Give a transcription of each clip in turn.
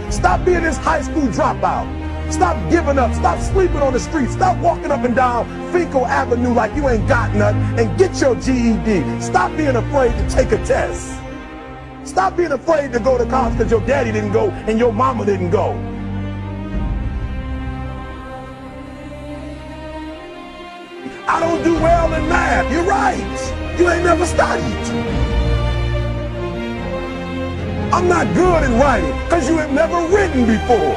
Stop being this high school dropout. Stop giving up. Stop sleeping on the street. Stop walking up and down Fecal Avenue like you ain't got nothing, and get your GED. Stop being afraid to take a test. Stop being afraid to go to college because your daddy didn't go and your mama didn't go. I don't do well in math. You're right. You ain't never studied. I'm not good in writing because you have never written before.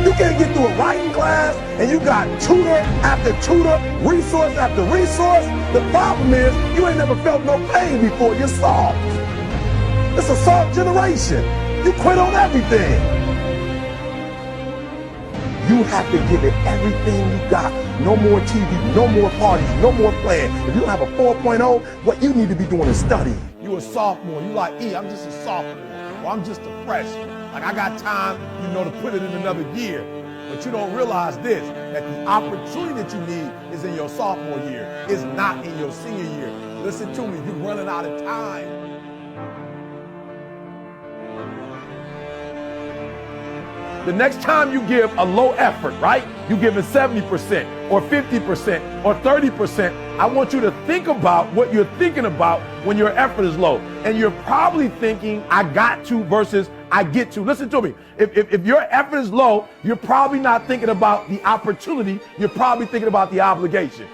You can't get through a writing class and you got tutor after tutor, resource after resource. The problem is you ain't never felt no pain before. You're soft. It's a soft generation. You quit on everything. You have to give it everything you got. No more TV, no more parties, no more playing. If you don't have a 4.0, what you need to be doing is studying. You a sophomore. You like, I'm just a sophomore. Or I'm just a freshman. Like I got time, to put it in another year. But you don't realize this, that the opportunity that you need is in your sophomore year. It's not in your senior year. Listen to me, you're running out of time. The next time you give a low effort, right? You give it 70% or 50% or 30%. I want you to think about what you're thinking about when your effort is low. And you're probably thinking, I got to versus I get to. Listen to me. If your effort is low, you're probably not thinking about the opportunity. You're probably thinking about the obligation.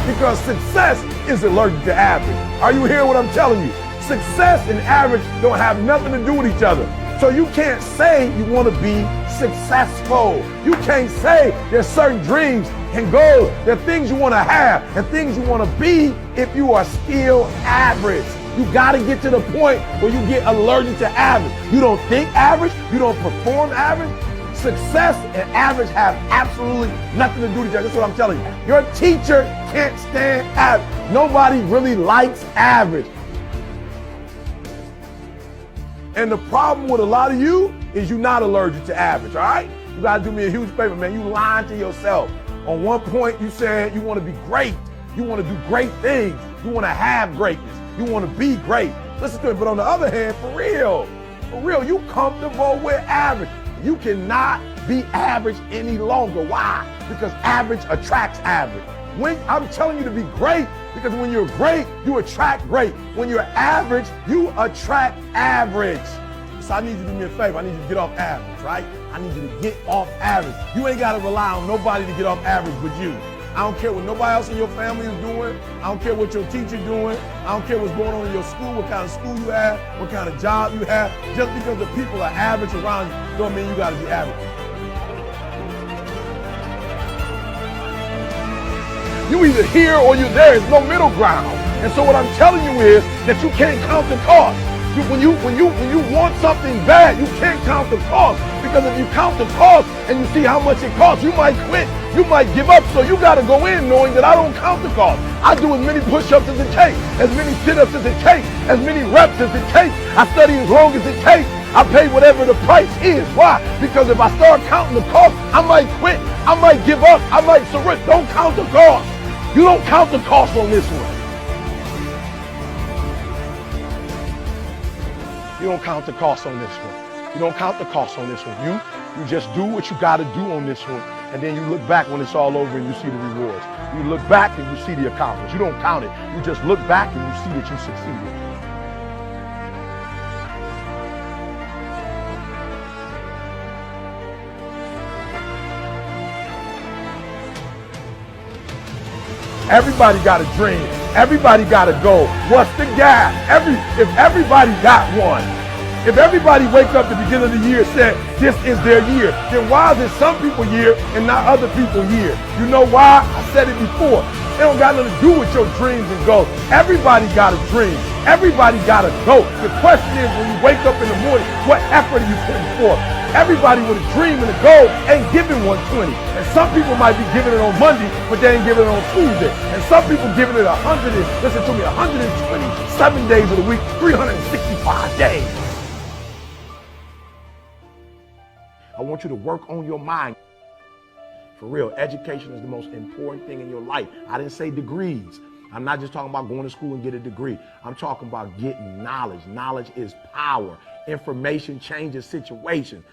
Because success is allergic to average. Are you hearing what I'm telling you? Success and average don't have nothing to do with each other. So you can't say you want to be successful. You can't say there's certain dreams and goals. There are things you want to have and things you want to be if you are still average. You got to get to the point where you get allergic to average. You don't think average. You don't perform average. Success and average have absolutely nothing to do with each other. That's what I'm telling you. Your teacher can't stand average. Nobody really likes average. And the problem with a lot of you is you're not allergic to average, all right? You got to do me a huge favor, man. You lying to yourself. On one point, you said you want to be great. You want to do great things. You want to have greatness. You want to be great. Listen to me. But on the other hand, for real, you comfortable with average. You cannot be average any longer. Why? Because average attracts average. When I'm telling you to be great, because when you're great, you attract great. When you're average, you attract average. So I need you to do me a favor. I need you to get off average, right? I need you to get off average. You ain't got to rely on nobody to get off average but you. I don't care what nobody else in your family is doing. I don't care what your teacher's doing. I don't care what's going on in your school, what kind of school you have, what kind of job you have. Just because the people are average around you don't mean you got to be average. You either here or you're there. There's no middle ground. And so what I'm telling you is that you can't count the cost. When you want something bad, you can't count the cost. Because if you count the cost and you see how much it costs, you might quit. You might give up. So you got to go in knowing that I don't count the cost. I do as many push-ups as it takes, as many sit-ups as it takes, as many reps as it takes. I study as long as it takes. I pay whatever the price is. Why? Because if I start counting the cost, I might quit. I might give up. I might surrender. Don't count the cost. You don't count the cost on this one. You don't count the cost on this one. You don't count the cost on this one. You just do what you got to do on this one. And then you look back when it's all over and you see the rewards. You look back and you see the accomplishments. You don't count it. You just look back and you see that you succeeded. Everybody got a dream. Everybody got a goal. What's the gap? If everybody got one, if everybody wake up at the beginning of the year and said, this is their year, then why is it some people's year and not other people's year? You know why? I said it before. It don't got nothing to do with your dreams and goals. Everybody got a dream. Everybody got a goal. The question is, when you wake up in the morning, what effort are you putting forth? Everybody with a dream and a goal ain't giving 120. And some people might be giving it on Monday, but they ain't giving it on Tuesday. And some people giving it 127 days of the week, 365 days. I want you to work on your mind. For real, education is the most important thing in your life. I didn't say degrees. I'm not just talking about going to school and get a degree. I'm talking about getting knowledge. Knowledge is power. Information changes situations.